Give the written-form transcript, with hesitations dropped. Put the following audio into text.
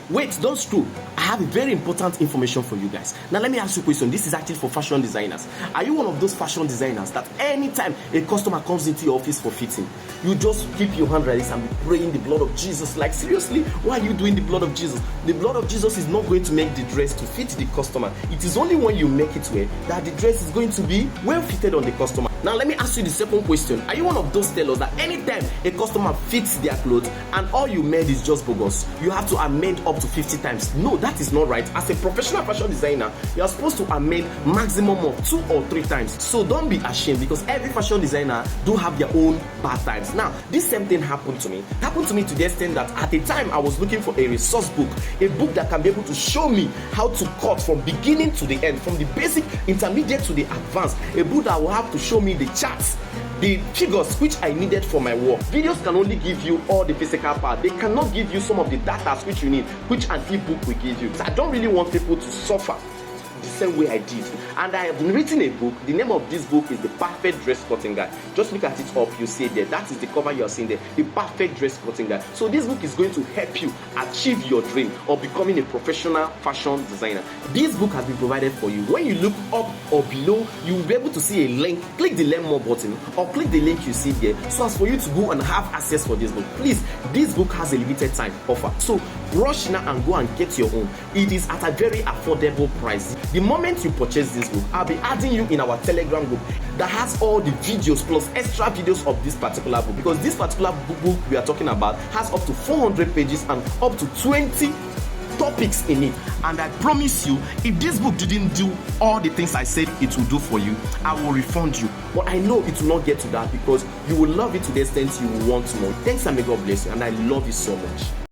Wait, don't scroll. I have a very important information for you guys. Now let me ask you a question. This is actually for fashion designers. Are you one of those fashion designers that anytime a customer comes into your office for fitting, you just keep your hand like this and be praying the blood of Jesus? Like, seriously, why are you doing the blood of Jesus? The blood of Jesus is not going to make the dress to fit the customer. It is only when you make it well that the dress is going to be well fitted on the customer. Now let me ask you the second question. Are you one of those tailors that anytime a customer fits their clothes and all you made is just bogus, you have to amend up to 50 times? No, that is not right. As a professional fashion designer, you are supposed to amend maximum of 2 or 3 times. So don't be ashamed, because every fashion designer do have their own bad times. Now, this same thing happened to me to the extent that at the time I was looking for a resource book, a book that can be able to show me how to cut from beginning to the end, from the basic, intermediate to the advanced, a book that will have to show me the charts, the figures which I needed for my work. Videos can only give you all the physical part. They cannot give you some of the data which you need, which an ebook will give you. So I don't really want people to suffer the same way I did. And I have written a book. The name of this book is The Perfect Dress Cutting Guide. Just look at it up, you see there. That is the cover you are seeing there. The Perfect Dress Cutting Guide. So this book is going to help you achieve your dream of becoming a professional fashion designer. This book has been provided for you. When you look up or below, you will be able to see a link. Click the Learn More button or click the link you see there, so as for you to go and have access for this book. Please, this book has a limited time offer. So rush now and go and get your own. It is at a very affordable price. The moment you purchase this book, I'll be adding you in our Telegram group that has all the videos plus extra videos of this particular book, because this particular book we are talking about has up to 400 pages and up to 20 topics in it. And I promise you, if this book didn't do all the things I said it will do for you, I will refund you. But I know it will not get to that, because you will love it to the extent you will want more. Thanks, and may God bless you, and I love you so much.